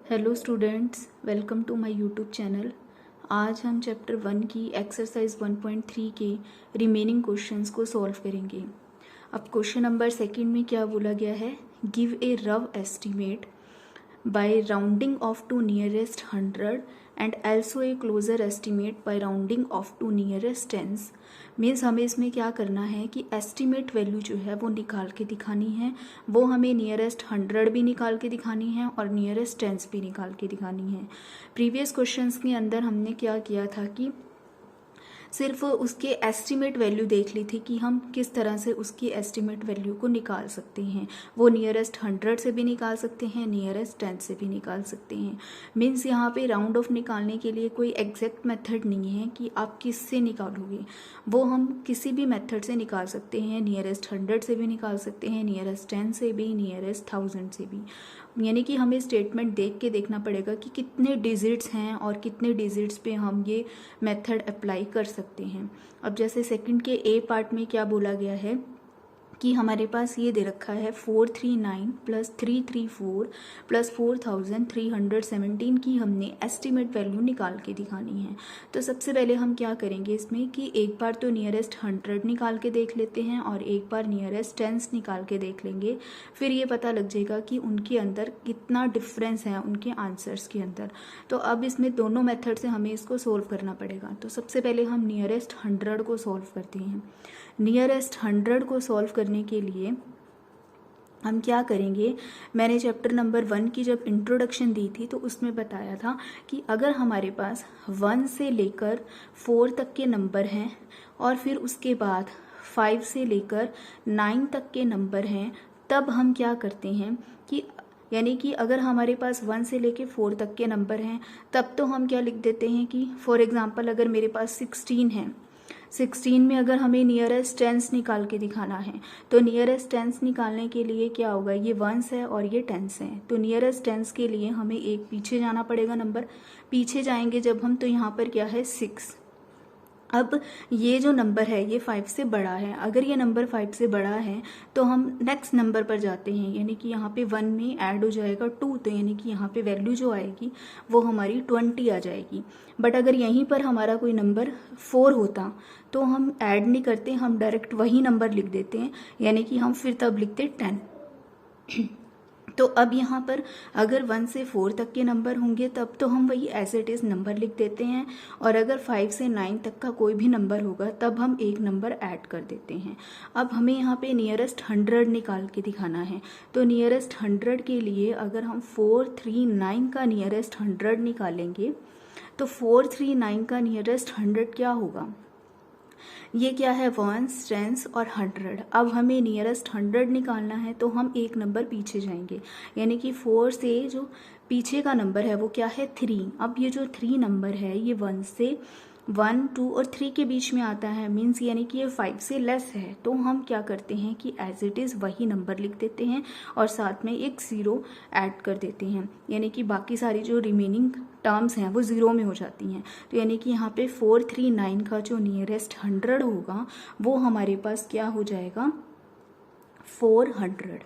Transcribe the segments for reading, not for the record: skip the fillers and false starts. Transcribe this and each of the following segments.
Hello students, welcome to my YouTube channel. आज हम chapter 1 की एक्सरसाइज 1.3 के रिमेनिंग क्वेश्चंस को सॉल्व करेंगे। अब क्वेश्चन नंबर सेकंड में क्या बोला गया है, give a rough estimate by rounding off to nearest 100 and also a closer estimate by rounding off to nearest tens. Means हमें इसमें क्या करना है कि एस्टिमेट वैल्यू जो है वो निकाल के दिखानी है। वो हमें नियरेस्ट 100 भी निकाल के दिखानी है और नियरेस्ट टेंस भी निकाल के दिखानी है। प्रीवियस क्वेश्चंस के अंदर हमने क्या किया था कि सिर्फ उसके एस्टिमेट वैल्यू देख ली थी कि हम किस तरह से उसकी एस्टिमेट वैल्यू को निकाल सकते हैं। वो नियरेस्ट 100 से भी निकाल सकते हैं, नियरेस्ट 10 से भी निकाल सकते हैं। मीन्स यहाँ पे राउंड ऑफ निकालने के लिए कोई एग्जैक्ट मेथड नहीं है कि आप किससे निकालोगे, वो हम किसी भी मेथड से निकाल सकते हैं। नियरेस्ट 100 से भी निकाल सकते हैं, नियरेस्ट 10 से भी, नियरेस्ट 1000 से भी। यानी कि हमें स्टेटमेंट देख के देखना पड़ेगा कि कितने डिजिट्स हैं और कितने डिजिट्स पे हम ये मेथड अप्लाई कर सकते हैं। अब जैसे सेकंड के ए पार्ट में क्या बोला गया है कि हमारे पास ये दे रखा है 439 प्लस 334 प्लस 4317 की हमने एस्टिमेट वैल्यू निकाल के दिखानी है। तो सबसे पहले हम क्या करेंगे इसमें कि एक बार तो नियरेस्ट 100 निकाल के देख लेते हैं और एक बार नियरेस्ट टेंस निकाल के देख लेंगे। फिर ये पता लग जाएगा कि उनके अंदर कितना डिफरेंस है उनके आंसर्स के अंदर। तो अब इसमें दोनों मेथड से हमें इसको सोल्व करना पड़ेगा। तो सबसे पहले हम नियरेस्ट 100 को सोल्व करते हैं। नियरेस्ट 100 को सॉल्व करने के लिए हम क्या करेंगे, मैंने चैप्टर नंबर 1 की जब इंट्रोडक्शन दी थी तो उसमें बताया था कि अगर हमारे पास 1 से लेकर 4 तक के नंबर हैं और फिर उसके बाद 5 से लेकर 9 तक के नंबर हैं, तब हम क्या करते हैं कि यानी कि अगर हमारे पास 1 से लेके 4 तक के नंबर हैं तब तो हम क्या लिख देते हैं कि फॉर एग्जांपल अगर मेरे पास 16 है, 16 में अगर हमें नियरेस्ट टेंस निकाल के दिखाना है तो नियरेस्ट टेंस निकालने के लिए क्या होगा, ये 1s है और ये 10s है। तो नियरेस्ट टेंस के लिए हमें एक पीछे जाना पड़ेगा, नंबर पीछे जाएंगे जब हम, तो यहाँ पर क्या है 6। अब ये जो नंबर है ये 5 से बड़ा है। अगर ये नंबर 5 से बड़ा है तो हम नेक्स्ट नंबर पर जाते हैं, यानी कि यहाँ पे 1 में ऐड हो जाएगा 2, तो यानी कि यहाँ पे वैल्यू जो आएगी वो हमारी 20 आ जाएगी। बट अगर यहीं पर हमारा कोई नंबर 4 होता तो हम ऐड नहीं करते, हम डायरेक्ट वही नंबर लिख देते हैं, यानी कि हम फिर तब लिखते 10। तो अब यहाँ पर अगर 1 से 4 तक के नंबर होंगे तब तो हम वही एज इट इज़ नंबर लिख देते हैं, और अगर 5 से 9 तक का कोई भी नंबर होगा तब हम एक नंबर ऐड कर देते हैं। अब हमें यहाँ पे नियरेस्ट 100 निकाल के दिखाना है। तो नियरेस्ट 100 के लिए अगर हम 439 का नियरेस्ट 100 निकालेंगे तो 439 का नियरेस्ट 100 क्या होगा, ये क्या है 1s, 10s और 100। अब हमें नियरेस्ट 100 निकालना है तो हम एक नंबर पीछे जाएंगे, यानी कि 4 से जो पीछे का नंबर है वो क्या है 3। अब ये जो 3 नंबर है ये 1 से 1, 2 और 3 के बीच में आता है, मीन्स यानी कि ये 5 से लेस है। तो हम क्या करते हैं कि एज इट इज़ वही नंबर लिख देते हैं और साथ में एक 0 ऐड कर देते हैं, यानी कि बाकी सारी जो रिमेनिंग टर्म्स हैं वो 0 में हो जाती हैं। तो यानी कि यहाँ पे 439 का जो नियरेस्ट 100 होगा वो हमारे पास क्या हो जाएगा 400।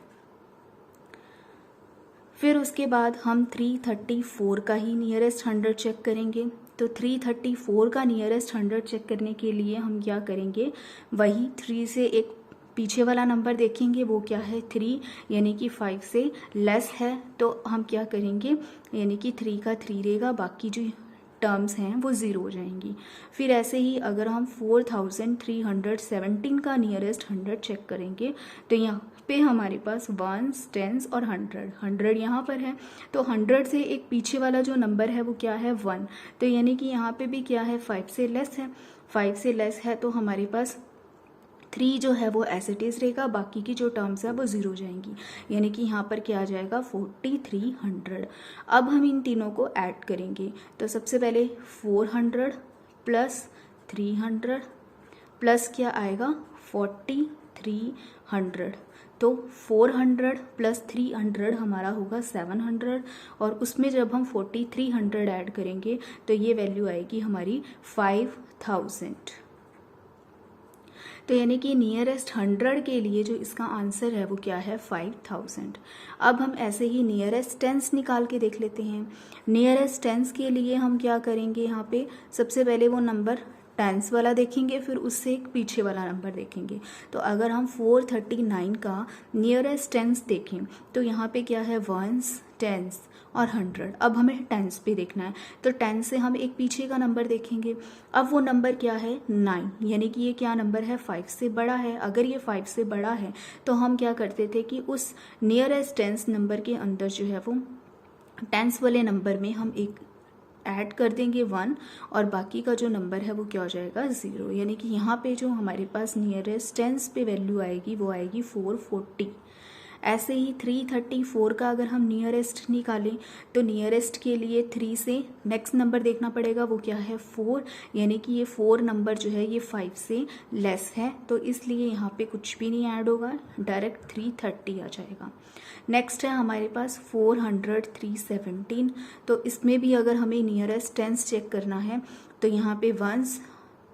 फिर उसके बाद हम 334 का ही नियरेस्ट 100 चेक करेंगे। तो 334 का नियरेस्ट 100 चेक करने के लिए हम क्या करेंगे, वही 3 से एक पीछे वाला नंबर देखेंगे, वो क्या है 3, यानी कि 5 से लेस है। तो हम क्या करेंगे, यानी कि 3 का 3 रहेगा, बाकी जो टर्म्स हैं वो 0 हो जाएंगी। फिर ऐसे ही अगर हम 4317 का नियरेस्ट 100 चेक करेंगे तो यहाँ पे हमारे पास 1s, 10s और 100 यहाँ पर है। तो 100 से एक पीछे वाला जो नंबर है वो क्या है 1, तो यानी कि यहाँ पे भी क्या है 5 से लेस है। 5 से लेस है तो हमारे पास 3 जो है वो एज इट इज़ रहेगा, बाकी की जो टर्म्स है वो 0 हो जाएंगी, यानी कि यहाँ पर क्या आ जाएगा 4300। अब हम इन तीनों को ऐड करेंगे। तो सबसे पहले 400 प्लस 300 प्लस क्या आएगा 4300। तो 400 प्लस 300 हमारा होगा 700, और उसमें जब हम 4300 ऐड करेंगे तो ये वैल्यू आएगी हमारी 5000। तो यानी कि नियरेस्ट 100 के लिए जो इसका आंसर है वो क्या है 5000। अब हम ऐसे ही नियरेस्ट टेंस निकाल के देख लेते हैं। नियरेस्ट टेंस के लिए हम क्या करेंगे, यहाँ पे सबसे पहले वो नंबर टेंस वाला देखेंगे, फिर उससे एक पीछे वाला नंबर देखेंगे। तो अगर हम 439 का नियरेस्ट टेंस देखें तो यहाँ पे क्या है वंस, टेंस और 100। अब हमें टेंस पे देखना है, तो टेंस से हम एक पीछे का नंबर देखेंगे। अब वो नंबर क्या है 9, यानी कि ये क्या नंबर है 5 से बड़ा है। अगर ये 5 से बड़ा है तो हम क्या करते थे कि उस नियरेस्ट टेंस नंबर के अंदर जो है वो टेंस वाले नंबर में हम एक ऐड कर देंगे 1, और बाकी का जो नंबर है वो क्या हो जाएगा 0। यानी कि यहाँ पे जो हमारे पास नियरेस्ट टेंस पे वैल्यू आएगी वो आएगी 440। ऐसे ही 334 का अगर हम नियरेस्ट निकालें तो नियरेस्ट के लिए 3 से नेक्स्ट नंबर देखना पड़ेगा, वो क्या है 4, यानी कि ये 4 नंबर जो है ये 5 से लेस है, तो इसलिए यहाँ पे कुछ भी नहीं ऐड होगा, डायरेक्ट 330 आ जाएगा। नेक्स्ट है हमारे पास 400 317। तो इसमें भी अगर हमें नियरेस्ट टेंस चेक करना है तो यहाँ पे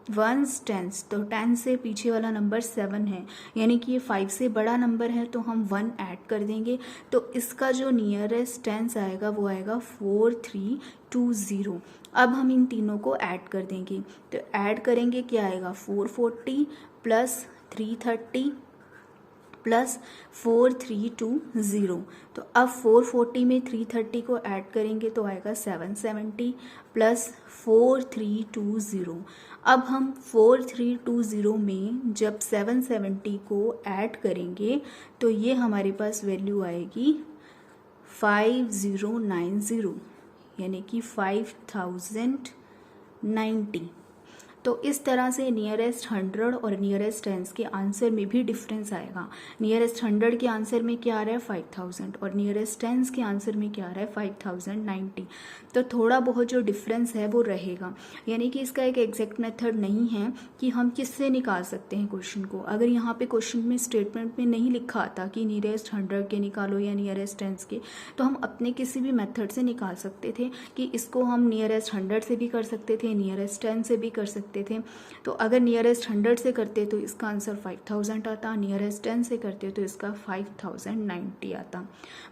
वंस टेंस, तो 10 से पीछे वाला नंबर 7 है, यानी कि ये 5 से बड़ा नंबर है, तो हम 1 ऐड कर देंगे। तो इसका जो नियरेस्ट टेंस आएगा वो आएगा 4320। अब हम इन तीनों को ऐड कर देंगे, तो ऐड करेंगे क्या आएगा 440 प्लस 330 प्लस 4320। तो अब 440 में 330 को ऐड करेंगे तो आएगा 770 प्लस 4320। अब हम 4320 में जब 770 को ऐड करेंगे तो ये हमारे पास वैल्यू आएगी 5090, यानी कि 5090। तो इस तरह से नियरेस्ट 100 और नियरेस्ट टेंस के आंसर में भी डिफरेंस आएगा। नियरेस्ट 100 के आंसर में क्या आ रहा है 5000 और नियरेस्ट टेंस के आंसर में क्या आ रहा है 5090। तो थोड़ा बहुत जो डिफरेंस है वो रहेगा, यानी कि इसका एक एग्जैक्ट मेथड नहीं है कि हम किससे निकाल सकते हैं क्वेश्चन को। अगर यहाँ पे क्वेश्चन में स्टेटमेंट में नहीं लिखा आता कि नियरेस्ट 100 के निकालो या नियरेस्ट टेंस के, तो हम अपने किसी भी मेथड से निकाल सकते थे कि इसको हम नियरेस्ट 100 से भी कर सकते थे, नियरेस्ट 10 से भी कर सकते थे। तो अगर नियरेस्ट 100 से करते तो इसका आंसर 5000 आता, नियरेस्ट 10 से करते तो इसका 5090 आता।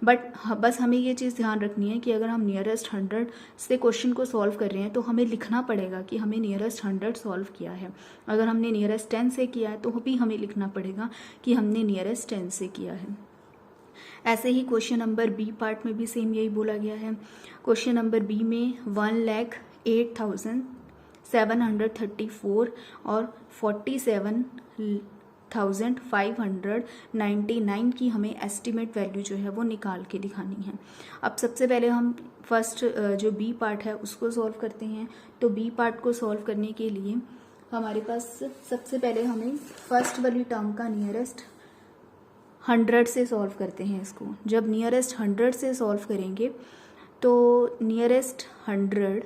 बट बस हमें ये चीज़ ध्यान रखनी है कि अगर हम नियरेस्ट 100 से क्वेश्चन को सॉल्व कर रहे हैं तो हमें लिखना पड़ेगा कि हमें नियरेस्ट 100 सॉल्व किया है। अगर हमने नियरेस्ट 10 से किया है तो भी हमें लिखना पड़ेगा कि हमने नियरेस्ट 10 से किया है। ऐसे ही क्वेश्चन नंबर बी पार्ट में भी सेम यही बोला गया है। क्वेश्चन नंबर बी में 1,08,734 और 47,599 की हमें एस्टिमेट वैल्यू जो है वो निकाल के दिखानी है। अब सबसे पहले हम फर्स्ट जो बी पार्ट है उसको सॉल्व करते हैं। तो बी पार्ट को सॉल्व करने के लिए हमारे पास सबसे पहले हमें फर्स्ट वाली टर्म का नियरेस्ट 100 से सॉल्व करते हैं इसको। जब नियरेस्ट 100 से सॉल्व करेंगे तो नियरेस्ट 100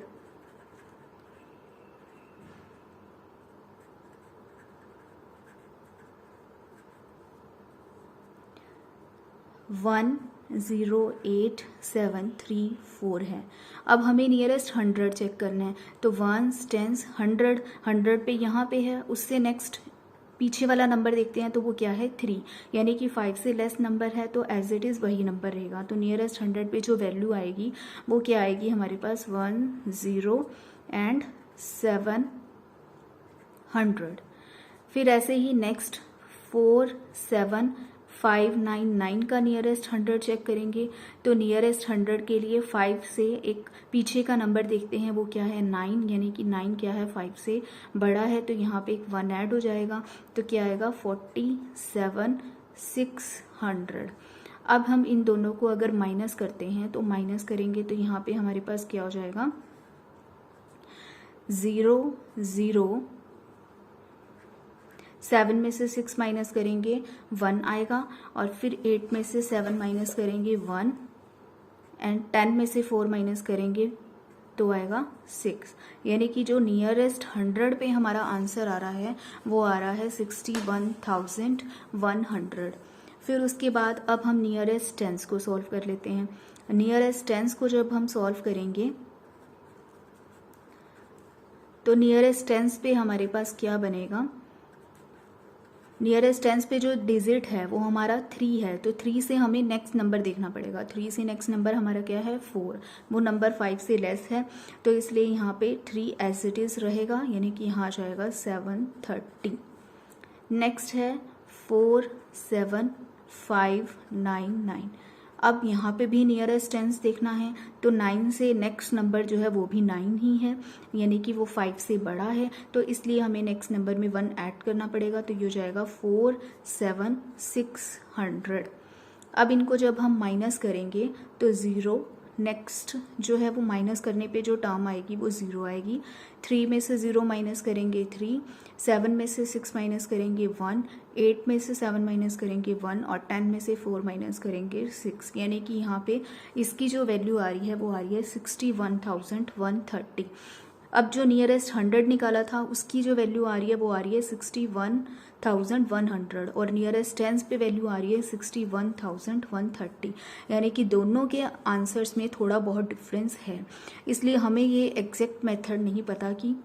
1,08,734 है। अब हमें नियरेस्ट 100 चेक करना है, तो 1 10 100 पे यहाँ पे है, उससे नेक्स्ट पीछे वाला नंबर देखते हैं तो वो क्या है 3, यानी कि 5 से लेस नंबर है, तो एज इट इज़ वही नंबर रहेगा। तो नियरेस्ट 100 पे जो वैल्यू आएगी वो क्या आएगी हमारे पास 10 and 700। फिर ऐसे ही नेक्स्ट 47,599 का नियरेस्ट 100 चेक करेंगे। तो नियरेस्ट 100 के लिए 5 से एक पीछे का नंबर देखते हैं, वो क्या है 9, यानी कि 9 क्या है 5 से बड़ा है, तो यहाँ पे एक 1 ऐड हो जाएगा, तो क्या आएगा 47,600। अब हम इन दोनों को अगर माइनस करते हैं तो माइनस करेंगे तो यहाँ पे हमारे पास क्या हो जाएगा 0 0, 7 में से 6 माइनस करेंगे 1 आएगा, और फिर 8 में से 7 माइनस करेंगे 1, एंड 10 में से 4 माइनस करेंगे तो आएगा 6, यानी कि जो नियरेस्ट 100 पे हमारा आंसर आ रहा है वो आ रहा है 61,100। फिर उसके बाद अब हम नियरेस्ट टेंस को सॉल्व कर लेते हैं। नियरेस्ट टेंस को जब हम सॉल्व करेंगे तो नियरेस्ट टेंस पे हमारे पास क्या बनेगा नियरेस्ट टेंस पे जो डिजिट है वो हमारा 3 है, तो 3 से हमें नेक्स्ट नंबर देखना पड़ेगा। 3 से नेक्स्ट नंबर हमारा क्या है 4, वो नंबर 5 से लेस है, तो इसलिए यहाँ पे 3 एज इट इज़ रहेगा, यानी कि यहाँ आ जाएगा 730। नेक्स्ट है 47599। अब यहाँ पे भी नियरेस्ट टेंस देखना है, तो 9 से नेक्स्ट नंबर जो है वो भी 9 ही है, यानी कि वो 5 से बड़ा है, तो इसलिए हमें नेक्स्ट नंबर में 1 ऐड करना पड़ेगा, तो ये हो जाएगा 47600। अब इनको जब हम माइनस करेंगे तो 0, नेक्स्ट जो है वो माइनस करने पे जो टर्म आएगी वो 0 आएगी। 3 में से 0 माइनस करेंगे 3, 7 में से 6 माइनस करेंगे 1, 8 में से 7 माइनस करेंगे 1 और 10 में से 4 माइनस करेंगे 6, यानी कि यहाँ पे इसकी जो वैल्यू आ रही है वो आ रही है 61,130। अब जो नियरेस्ट 100 निकाला था उसकी जो वैल्यू आ रही है वो आ रही है 61,100 और नियरेस्ट टेंस पे वैल्यू आ रही है 61,130, यानी कि दोनों के आंसर्स में थोड़ा बहुत डिफरेंस है। इसलिए हमें ये एग्जैक्ट मेथड नहीं पता कि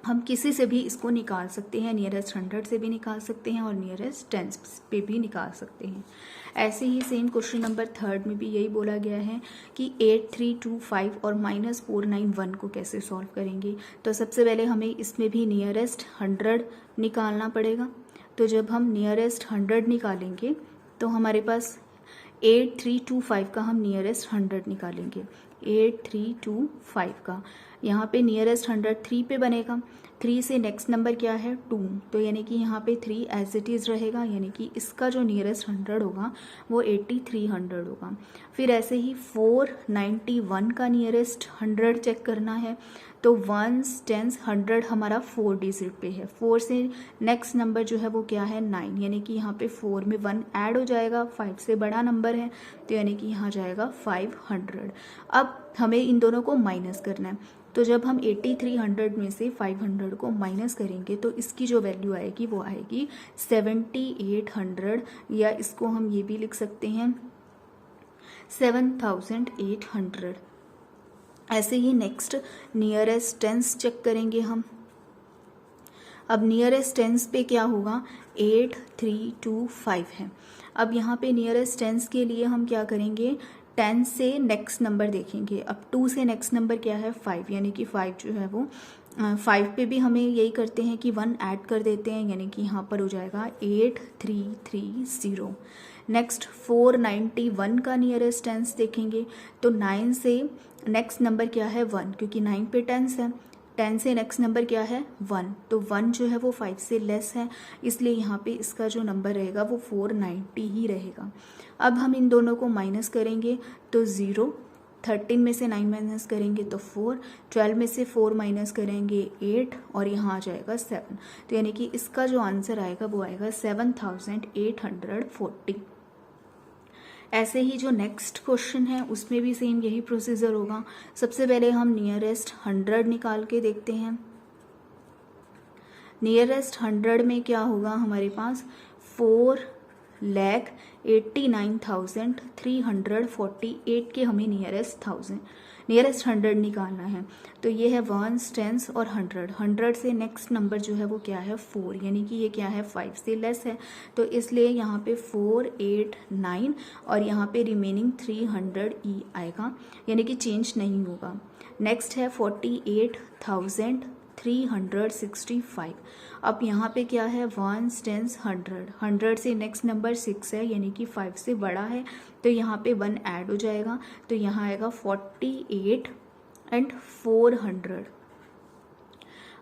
हम किसी से भी इसको निकाल सकते हैं, नियरेस्ट 100 से भी निकाल सकते हैं और नियरेस्ट टेंस पे भी निकाल सकते हैं। ऐसे ही सेम क्वेश्चन नंबर 3 में भी यही बोला गया है कि 8325 और -491 को कैसे सॉल्व करेंगे। तो सबसे पहले हमें इसमें भी नियरेस्ट 100 निकालना पड़ेगा। तो जब हम नियरेस्ट 100 निकालेंगे तो हमारे पास 8325 का हम नियरेस्ट 100 निकालेंगे। 8325 का यहाँ पे नियरेस्ट 100 3 पे बनेगा। 3 से नेक्स्ट नंबर क्या है 2, तो यानी कि यहाँ पे 3 एज इट इज़ रहेगा, यानी कि इसका जो नियरेस्ट 100 होगा वो 8300 होगा। फिर ऐसे ही 491 का नियरेस्ट 100 चेक करना है, तो 1s 10s 100 हमारा 4 डिजिट पे है। 4 से नेक्स्ट नंबर जो है वो क्या है 9, यानी कि यहाँ पे 4 में 1 ऐड हो जाएगा, 5 से बड़ा नंबर है, तो यानी कि यहाँ जाएगा 500। अब हमें इन दोनों को माइनस करना है, तो जब हम 8300 में से 500 को माइनस करेंगे तो इसकी जो वैल्यू आएगी वो आएगी 7800, या इसको हम ये भी लिख सकते हैं 7800। ऐसे ही नेक्स्ट नियरेस्ट टेंस चेक करेंगे हम। अब नियरेस्ट टेंस पे क्या होगा 8325 है। अब यहाँ पे नियरेस्ट टेंस के लिए हम क्या करेंगे 10 से नेक्स्ट नंबर देखेंगे। अब 2 से नेक्स्ट नंबर क्या है 5, यानी कि 5 जो है वो 5 पे भी हमें यही करते हैं कि 1 ऐड कर देते हैं, यानी कि यहाँ पर हो जाएगा 8330। नेक्स्ट 491 का नियरेस्ट टेंस देखेंगे, तो 9 से नेक्स्ट नंबर क्या है 1, क्योंकि 9 पे टेंस है। 10 से नेक्स्ट नंबर क्या है 1, तो 1 जो है वो 5 से लेस है, इसलिए यहाँ पे इसका जो नंबर रहेगा वो 490 ही रहेगा। अब हम इन दोनों को माइनस करेंगे तो 0, 13 में से 9 माइनस करेंगे तो 4, 12 में से 4 माइनस करेंगे 8 और यहाँ आ जाएगा 7, तो यानी कि इसका जो आंसर आएगा वो आएगा 7840। ऐसे ही जो नेक्स्ट क्वेश्चन है उसमें भी सेम यही प्रोसीजर होगा। सबसे पहले हम नियरेस्ट 100 निकाल के देखते हैं। नियरेस्ट 100 में क्या होगा हमारे पास 4,89,348 के हमें नियरेस्ट 100 निकालना है। तो ये है 1s 10s और 100। 100 से नेक्स्ट नंबर जो है वो क्या है 4, यानी कि ये क्या है 5 से लेस है, तो इसलिए यहाँ पे 489 और यहाँ पे रिमेनिंग 300 ई आएगा, यानी कि चेंज नहीं होगा। नेक्स्ट है 48,365। अब यहाँ पे क्या है 1s 10s 100। 100 से नेक्स्ट नंबर 6 है, यानी कि 5 से बड़ा है, तो यहाँ पे 1 ऐड हो जाएगा, तो यहाँ आएगा 48,400।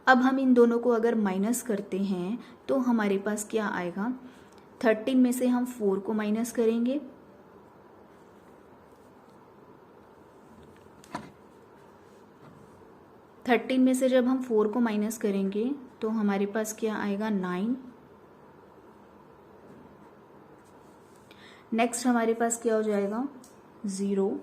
अब हम इन दोनों को अगर माइनस करते हैं तो हमारे पास क्या आएगा 13 में से हम 4 को माइनस करेंगे, में से जब हम 4 को माइनस करेंगे तो हमारे पास क्या आएगा 9। नेक्स्ट हमारे पास क्या हो जाएगा 0,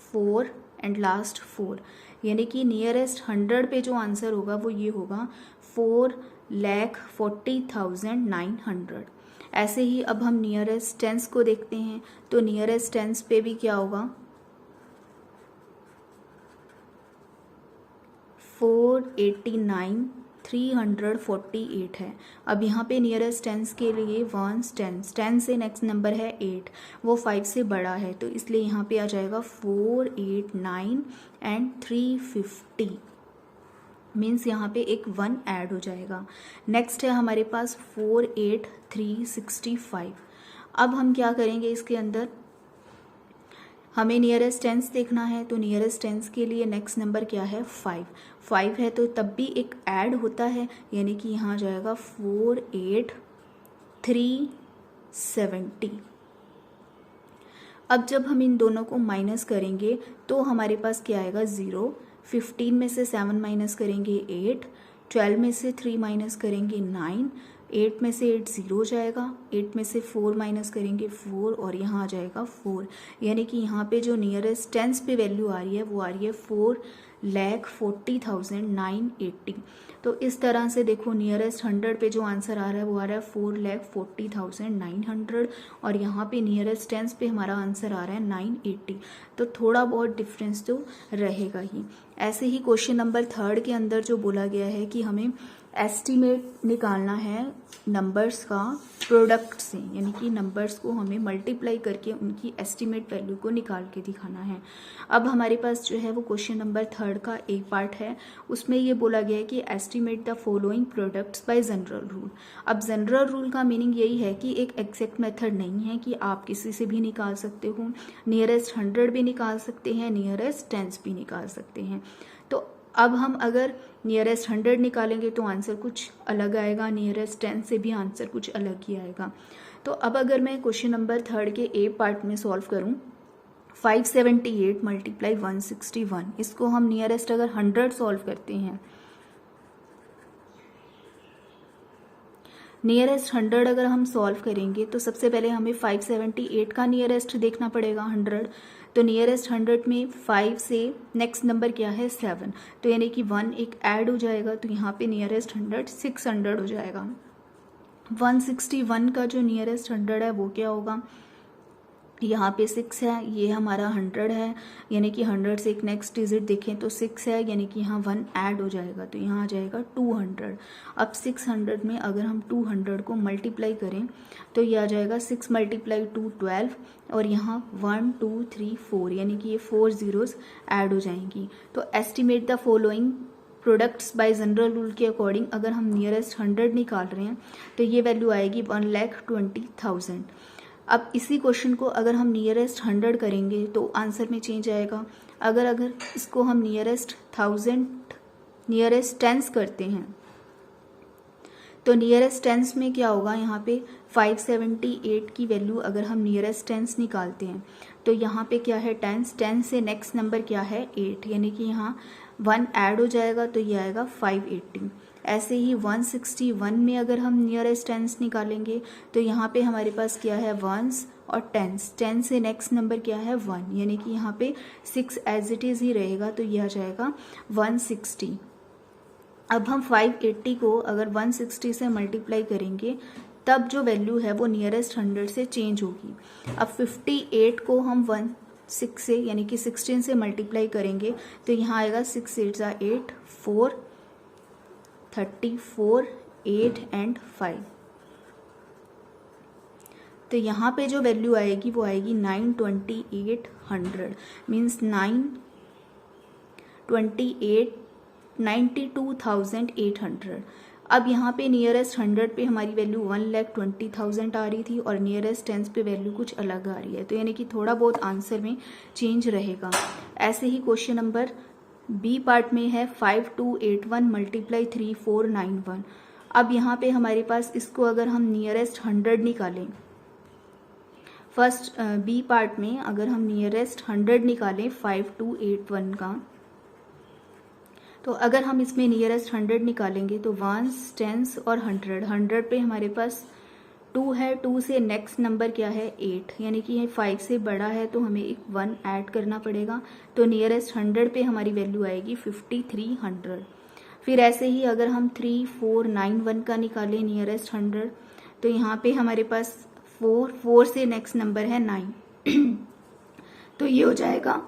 4 एंड लास्ट 4, यानी कि नियरेस्ट 100 पे जो आंसर होगा वो ये होगा 4,40,900। ऐसे ही अब हम नियरेस्ट टेंस को देखते हैं, तो नियरेस्ट टेंस पे भी क्या होगा 489 348 है। अब यहाँ पे नियरेस्ट टेंस के लिए वंस टेंस, 10 से नेक्स्ट नंबर है 8, वो 5 से बड़ा है, तो इसलिए यहाँ पे आ जाएगा 4, 8, 9 एंड 350, मीन्स यहाँ पे एक 1 ऐड हो जाएगा। नेक्स्ट है हमारे पास 4, 8, 365। अब हम क्या करेंगे, इसके अंदर हमें नियरेस्ट टेंस देखना है, तो नियरेस्ट टेंस के लिए नेक्स्ट नंबर क्या है 5 है, तो तब भी एक ऐड होता है, यानी कि यहाँ जाएगा 4, 8, 370। अब जब हम इन दोनों को माइनस करेंगे तो हमारे पास क्या आएगा 0, 15 में से 7 माइनस करेंगे 8, 12 में से 3 माइनस करेंगे 9, 8 में से 8 0 हो जाएगा, 8 में से 4 माइनस करेंगे 4 और यहाँ आ जाएगा 4, यानी कि यहाँ पे जो नियरेस्ट टेंस पे वैल्यू आ रही है वो आ रही है 4,40,980। तो इस तरह से देखो नियरेस्ट 100 पे जो आंसर आ रहा है वो आ रहा है 4,40,900 और यहाँ पे नियरेस्ट टेंस पे हमारा आंसर आ रहा है 980। तो थोड़ा बहुत डिफरेंस तो रहेगा ही। ऐसे ही क्वेश्चन नंबर 3 के अंदर जो बोला गया है कि हमें एस्टीमेट निकालना है नंबर्स का प्रोडक्ट से, यानी कि नंबर्स को हमें मल्टीप्लाई करके उनकी एस्टीमेट वैल्यू को निकाल के दिखाना है। अब हमारे पास जो है वो क्वेश्चन नंबर 3 का एक पार्ट है, उसमें ये बोला गया है कि estimate the following products by general rule. अब जनरल रूल का मीनिंग यही है कि एक एग्जैक्ट मेथड नहीं है कि आप किसी से भी निकाल सकते हो, नियरेस्ट 100 भी निकाल सकते हैं, नियरेस्ट 10 भी निकाल सकते हैं। तो अब हम अगर नियरेस्ट 100 निकालेंगे तो आंसर कुछ अलग आएगा, नियरेस्ट 10 से भी आंसर कुछ अलग ही आएगा। तो अब अगर मैं क्वेश्चन नंबर 3 के ए पार्ट में सॉल्व करूं, 578 मल्टीप्लाई 161, इसको हम नियरेस्ट अगर 100 सॉल्व करते हैं, नियरेस्ट 100 अगर हम सॉल्व करेंगे तो सबसे पहले हमें 578 का नियरेस्ट देखना पड़ेगा 100। तो नियरेस्ट 100 में 5 से नेक्स्ट नंबर क्या है 7, तो यानी कि 1 एक ऐड हो जाएगा, तो यहाँ पे नियरेस्ट 100 600 हो जाएगा। 161 का जो नियरेस्ट 100 है वो क्या होगा, यहाँ पे 6 है, ये हमारा 100 है, यानी कि 100 से एक नेक्स्ट डिजिट देखें तो 6 है, यानी कि यहाँ 1 ऐड हो जाएगा, तो यहाँ आ जाएगा 200। अब 600 में अगर हम 200 को मल्टीप्लाई करें तो ये आ जाएगा 6 × 2 12 और यहाँ 1 2 3 4, यानी कि ये 4 zeros ऐड हो जाएंगी। तो estimate the following products by general rule के अकॉर्डिंग अगर हम नियरेस्ट 100 निकाल रहे हैं तो ये वैल्यू आएगी 1,20,000। अब इसी क्वेश्चन को अगर हम नियरेस्ट 100 करेंगे तो आंसर में चेंज आएगा। अगर इसको हम नियरेस्ट 1000 नियरेस्ट टेंस करते हैं तो नियरेस्ट टेंस में क्या होगा, यहाँ पे 578 की वैल्यू अगर हम नियरेस्ट टेंस निकालते हैं तो यहाँ पे क्या है 10 से नेक्स्ट नंबर क्या है 8, यानी कि यहाँ 1 ऐड हो जाएगा, तो ये आएगा 580। ऐसे ही 161 में अगर हम नियरेस्ट टेंस निकालेंगे तो यहाँ पे हमारे पास क्या है 1s और 10 से नेक्स्ट नंबर क्या है 1, यानी कि यहाँ पे 6 एज इट इज़ ही रहेगा, तो ये आ जाएगा 160। अब हम 580 को अगर 160 से मल्टीप्लाई करेंगे तब जो वैल्यू है वो नियरेस्ट 100 से चेंज होगी। अब 58 को हम 6 से यानी कि 16 से मल्टीप्लाई करेंगे तो यहाँ आएगा 6 8 8 4 34 8 एंड 5। तो यहाँ पे जो वैल्यू आएगी वो आएगी 92800, मीन्स 92,800। अब यहाँ पे नियरेस्ट 100 पे हमारी वैल्यू 1,20,000 आ रही थी और नियरेस्ट टेंस पे वैल्यू कुछ अलग आ रही है, तो यानी कि थोड़ा बहुत आंसर में चेंज रहेगा। ऐसे ही क्वेश्चन नंबर बी पार्ट में है 5281 मल्टीप्लाई 3491। अब यहाँ पे हमारे पास इसको अगर हम नियरेस्ट 100 निकालें, फर्स्ट बी पार्ट में अगर हम नियरेस्ट 100 निकालें 5281 का, तो अगर हम इसमें नियरेस्ट 100 निकालेंगे तो 1s 10s और 100 पे हमारे पास 2 है, 2 से नेक्स्ट नंबर क्या है 8, यानी कि ये 5 से बड़ा है तो हमें एक 1 ऐड करना पड़ेगा, तो नियरेस्ट 100 पे हमारी वैल्यू आएगी 5300। फिर ऐसे ही अगर हम 3491 का निकालें नियरेस्ट 100 तो यहाँ पे हमारे पास 4 से नेक्स्ट नंबर है 9 तो ये हो जाएगा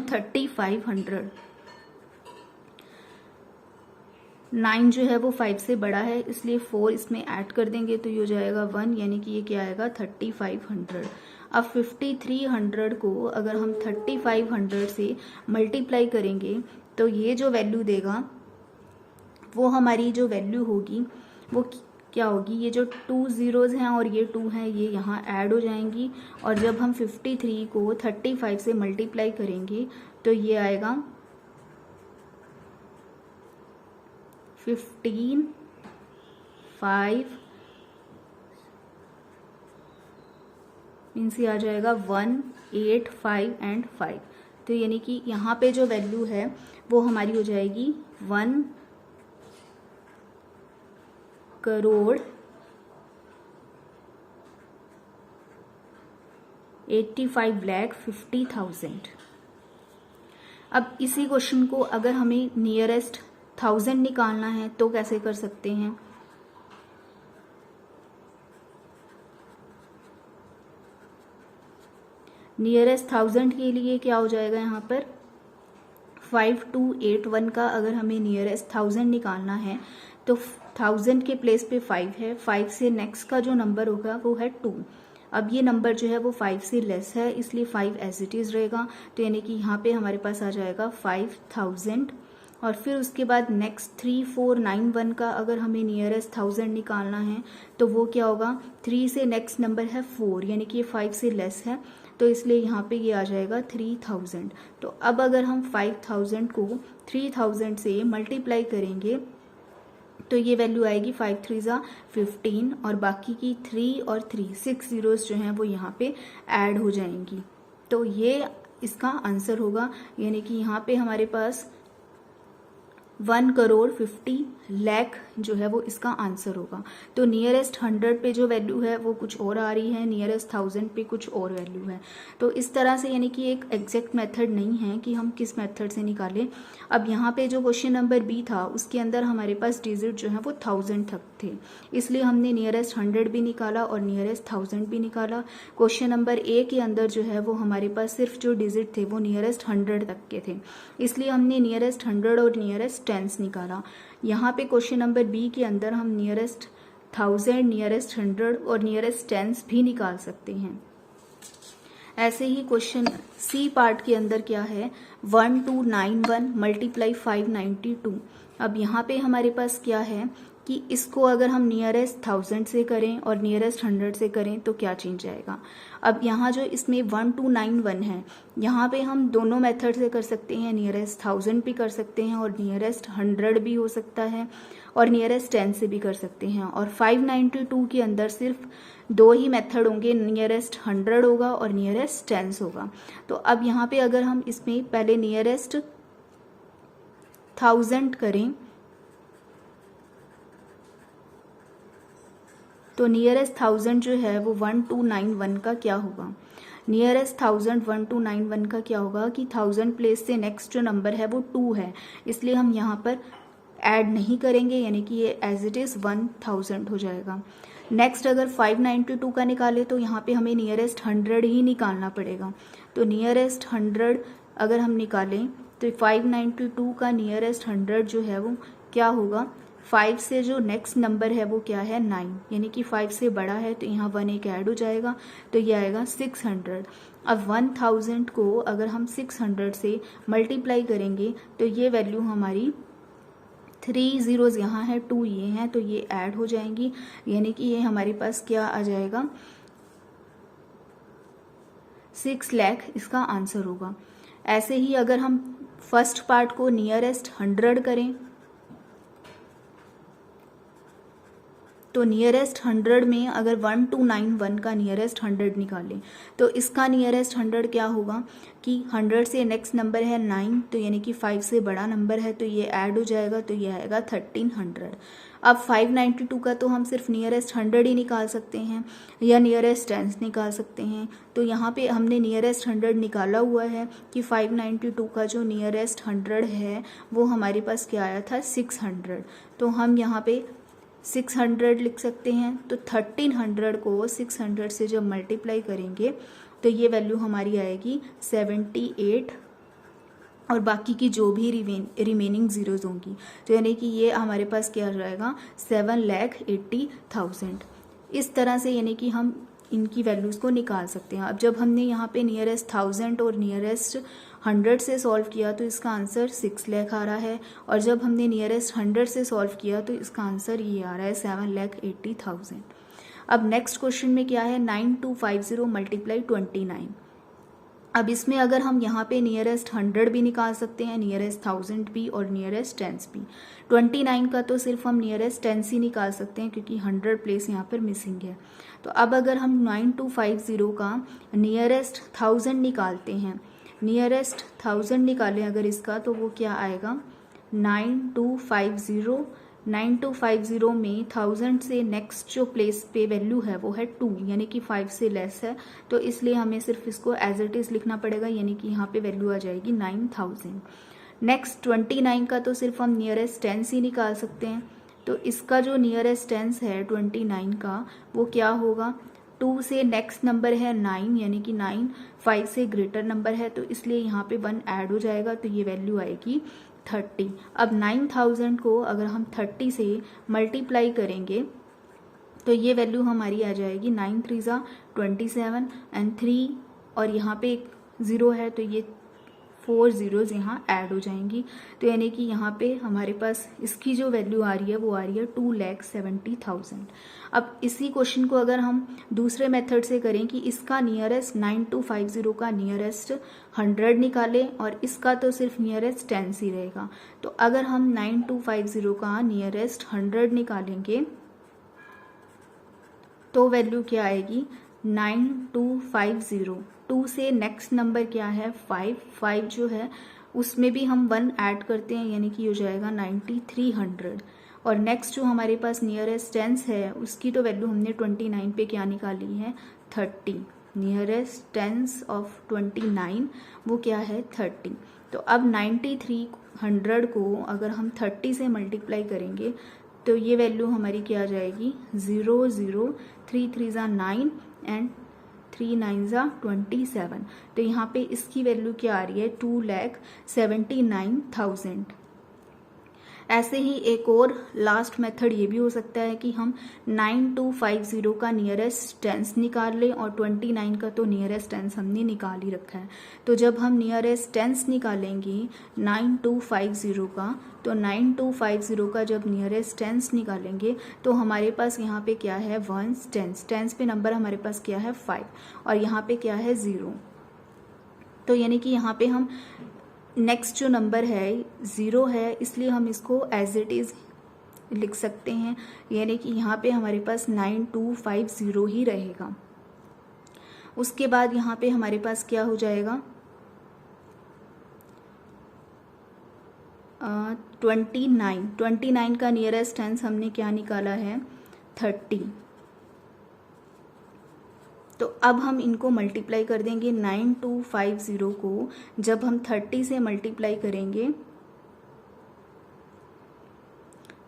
3500। 9 जो है वो 5 से बड़ा है, इसलिए 4 इसमें ऐड कर देंगे तो ये हो जाएगा 1, यानी कि ये क्या आएगा 3500। अब 5300 को अगर हम 3500 से मल्टीप्लाई करेंगे तो ये जो वैल्यू देगा वो हमारी जो वैल्यू होगी वो क्या होगी, ये जो 2 ज़ीरोज़ हैं और ये 2 हैं ये यहाँ ऐड हो जाएंगी, और जब हम 53 को 35 से मल्टीप्लाई करेंगे तो ये आएगा 15, 5 मीन्स ये आ जाएगा 1, 8, 5 एंड 5। तो यानी कि यहाँ पे जो वैल्यू है वो हमारी हो जाएगी 1 करोड़ 85,50,000। अब इसी क्वेश्चन को अगर हमें नियरेस्ट 1000 निकालना है तो कैसे कर सकते हैं। नियरेस्ट 1000 के लिए क्या हो जाएगा, यहाँ पर 5281 का अगर हमें नियरेस्ट 1000 निकालना है तो 1000 के प्लेस पे 5 है, 5 से नेक्स्ट का जो नंबर होगा वो है 2। अब ये नंबर जो है वो 5 से लेस है, इसलिए 5 एज इट इज़ रहेगा। तो यानी कि यहाँ पे हमारे पास आ जाएगा 5000, और फिर उसके बाद नेक्स्ट 3491 का अगर हमें नियरेस्ट 1000 निकालना है तो वो क्या होगा, 3 से नेक्स्ट नंबर है 4, यानी कि ये 5 से लेस है, तो इसलिए यहाँ पे ये आ जाएगा 3000। तो अब अगर हम 5000 को 3000 से मल्टीप्लाई करेंगे तो ये वैल्यू आएगी 5 3 ज़ा 15, और बाकी की 3 और 3 6 ज़ीरोज़ जो हैं वो यहाँ पे ऐड हो जाएंगी। तो ये इसका आंसर होगा, यानी कि यहाँ पे हमारे पास 1 करोड़ 50 लाख जो है वो इसका आंसर होगा। तो नियरेस्ट 100 पे जो वैल्यू है वो कुछ और आ रही है, नियरेस्ट 1000 पे कुछ और वैल्यू है। तो इस तरह से यानी कि एक एग्जैक्ट मेथड नहीं है कि हम किस मेथड से निकालें। अब यहाँ पे जो क्वेश्चन नंबर बी था उसके अंदर हमारे पास डिजिट जो है वो 1000 तक थे, इसलिए हमने नियरेस्ट 100 भी निकाला और नियरेस्ट 1000 भी निकाला। क्वेश्चन नंबर ए के अंदर जो है वो हमारे पास सिर्फ जो डिजिट थे वो नियरेस्ट 100 तक के थे, इसलिए हमने नियरेस्ट 100 और नियरेस्ट टेंस निकाला। यहाँ पे क्वेश्चन नंबर बी के अंदर हम नियरेस्ट 1000, नियरेस्ट 100 और नियरेस्ट टेंस भी निकाल सकते हैं। ऐसे ही क्वेश्चन सी पार्ट के अंदर क्या है, 1291 मल्टीप्लाई 592। अब यहाँ पे हमारे पास क्या है कि इसको अगर हम नियरेस्ट 1000 से करें और नियरेस्ट 100 से करें तो क्या चेंज आएगा। अब यहाँ जो इसमें 1291 है, यहाँ पे हम दोनों मेथड से कर सकते हैं, नियरेस्ट 1000 भी कर सकते हैं और नियरेस्ट 100 भी हो सकता है और नियरेस्ट 10 से भी कर सकते हैं। और 592 के अंदर सिर्फ दो ही मेथड होंगे, नियरेस्ट 100 होगा और नियरेस्ट 10 होगा। तो अब यहाँ पे अगर हम इसमें पहले नियरेस्ट 1000 करें तो नियरेस्ट 1000 जो है वो 1291 का क्या होगा, नियरेस्ट 1000 1291 का क्या होगा कि 1000 प्लेस से नेक्स्ट जो नंबर है वो 2 है, इसलिए हम यहाँ पर ऐड नहीं करेंगे, यानी कि ये एज इट इज़ 1000 हो जाएगा। नेक्स्ट अगर 592 का निकाले तो यहाँ पे हमें नियरेस्ट 100 ही निकालना पड़ेगा। तो नियरेस्ट 100 अगर हम निकालें तो 592 का नियरेस्ट 100 जो है वो क्या होगा, 5 से जो नेक्स्ट नंबर है वो क्या है 9, यानी कि 5 से बड़ा है तो यहाँ 1 एक ऐड हो जाएगा तो ये आएगा 600। अब 1000 को अगर हम 600 से मल्टीप्लाई करेंगे तो ये वैल्यू हमारी 3 ज़ीरोज़ यहाँ है, 2 ये हैं, तो ये ऐड हो जाएंगी, यानी कि ये हमारे पास क्या आ जाएगा 6 लाख इसका आंसर होगा। ऐसे ही अगर हम फर्स्ट पार्ट को नियरेस्ट 100 करें तो नियरेस्ट 100 में अगर 1291 का नियरेस्ट 100 निकालें तो इसका नियरेस्ट 100 क्या होगा कि 100 से नेक्स्ट नंबर है 9, तो यानी कि 5 से बड़ा नंबर है तो ये ऐड हो जाएगा, तो ये आएगा 1300। अब 592 का तो हम सिर्फ नियरेस्ट 100 ही निकाल सकते हैं या नियरेस्ट 10 निकाल सकते हैं। तो यहाँ पे हमने नियरेस्ट 100 निकाला हुआ है कि 592 का जो नियरेस्ट 100 है वो हमारे पास क्या आया था 600, तो हम यहाँ पे 600 लिख सकते हैं। तो 1300 को 600 से जब मल्टीप्लाई करेंगे तो ये वैल्यू हमारी आएगी 78 और बाकी की जो भी रिमेनिंग ज़ीरोज़ होंगी, तो यानी कि ये हमारे पास क्या रहेगा 7,80,000। इस तरह से यानी कि हम इनकी वैल्यूज़ को निकाल सकते हैं। अब जब हमने यहाँ पे नियरेस्ट 1000 और नियरेस्ट 100 से सॉल्व किया तो इसका आंसर 6 लाख आ रहा है, और जब हमने नियरेस्ट 100 से सॉल्व किया तो इसका आंसर ये आ रहा है 7,80,000। अब नेक्स्ट क्वेश्चन में क्या है 9250 मल्टीप्लाई 29। अब इसमें अगर हम यहाँ पे नियरेस्ट 100 भी निकाल सकते हैं, नियरेस्ट 1000 भी और नियरेस्ट 10 भी। 29 का तो सिर्फ हम नियरेस्ट 10 ही निकाल सकते हैं क्योंकि 100 प्लेस यहाँ पर मिसिंग है। तो अब अगर हम 9250 का नियरेस्ट 1000 निकालते हैं, नियरेस्ट 1000 निकालें अगर इसका, तो वो क्या आएगा 9250। 9250 में 1000 से नेक्स्ट जो प्लेस पे वैल्यू है वो है 2, यानी कि 5 से लेस है, तो इसलिए हमें सिर्फ इसको एज इट इज़ लिखना पड़ेगा, यानी कि यहाँ पे वैल्यू आ जाएगी 9000। नेक्स्ट 29 का तो सिर्फ हम नियरेस्ट 10 ही निकाल सकते हैं, तो इसका जो नियरेस्ट 10 है 29 का वो क्या होगा 2 से नेक्स्ट नंबर है 9, यानी कि 9 5 से ग्रेटर नंबर है, तो इसलिए यहाँ पे 1 ऐड हो जाएगा, तो ये वैल्यू आएगी 30। अब 9000 को अगर हम 30 से मल्टीप्लाई करेंगे तो ये वैल्यू हमारी आ जाएगी 9 3 ज़ा 27 एंड 3, और यहाँ पे एक 0 है तो ये 4 zeros यहाँ ऐड हो जाएंगी, तो यानी कि यहाँ पे हमारे पास इसकी जो वैल्यू आ रही है वो आ रही है 2,70,000। अब इसी क्वेश्चन को अगर हम दूसरे मेथड से करें कि इसका नियरेस्ट 9250 का नियरेस्ट 100 निकालें और इसका तो सिर्फ नियरेस्ट 10 ही रहेगा, तो अगर हम 9250 का नियरेस्ट 100 निकालेंगे तो वैल्यू क्या आएगी 9250। 2 से नेक्स्ट नंबर क्या है 5 जो है उसमें भी हम 1 ऐड करते हैं, यानी कि हो जाएगा 9300। और नेक्स्ट जो हमारे पास नियरेस्ट 10 है उसकी तो वैल्यू हमने 29 पे क्या निकाली है 30। नियरेस्ट 10 ऑफ 29 वो क्या है 30। तो अब 9300 को अगर हम 30 से मल्टीप्लाई करेंगे तो ये वैल्यू हमारी क्या आ जाएगी 0 0 3 3 ज़ा 9 एंड 3 9 ज़ा 27, तो यहाँ पे इसकी वैल्यू क्या आ रही है 2,79,000। ऐसे ही एक और लास्ट मेथड ये भी हो सकता है कि हम 9250 का नियरेस्ट 10 निकाल लें और 29 का तो नियरेस्ट 10 हमने निकाल ही रखा है, तो जब हम नियरेस्ट 10 निकालेंगे 9250 का, तो 9250 का जब नियरेस्ट 10 निकालेंगे तो हमारे पास यहाँ पे क्या है 1s 10 पे नंबर हमारे पास क्या है 5 और यहाँ पे क्या है 0, तो यानी कि यहाँ पे हम नेक्स्ट जो नंबर है 0 है, इसलिए हम इसको एज इट इज़ लिख सकते हैं, यानी कि यहाँ पे हमारे पास 9250 ही रहेगा। उसके बाद यहाँ पे हमारे पास क्या हो जाएगा 29 का नियरेस्ट 10 हमने क्या निकाला है 30, तो अब हम इनको मल्टीप्लाई कर देंगे। 9250 को जब हम 30 से मल्टीप्लाई करेंगे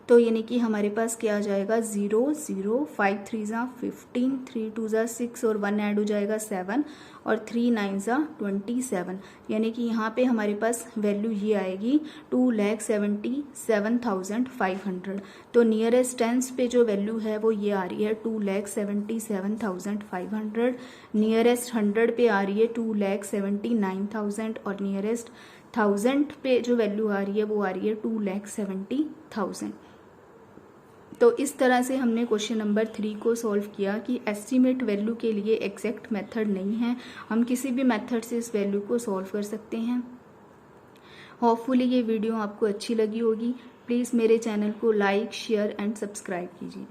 तो यानी कि हमारे पास क्या आ जाएगा 0 0 5 3 ज़ा 15 3 2 ज़ा 6 और 1 ऐड हो जाएगा 7 और 3 9 ज़ा 27, यानी कि यहाँ पे हमारे पास वैल्यू ये आएगी 2,77,500। तो नियरेस्ट 10 पे जो वैल्यू है वो ये आ रही है 2,77,500। नियरेस्ट 100 पे आ रही है 2,79,000 और नियरेस्ट 1000 पे जो वैल्यू आ रही है वो आ रही है 2,70,000। तो इस तरह से हमने क्वेश्चन नंबर 3 को सॉल्व किया कि एस्टीमेट वैल्यू के लिए एग्जैक्ट मेथड नहीं है, हम किसी भी मेथड से इस वैल्यू को सॉल्व कर सकते हैं। होपफुली ये वीडियो आपको अच्छी लगी होगी। प्लीज़ मेरे चैनल को लाइक शेयर एंड सब्सक्राइब कीजिए।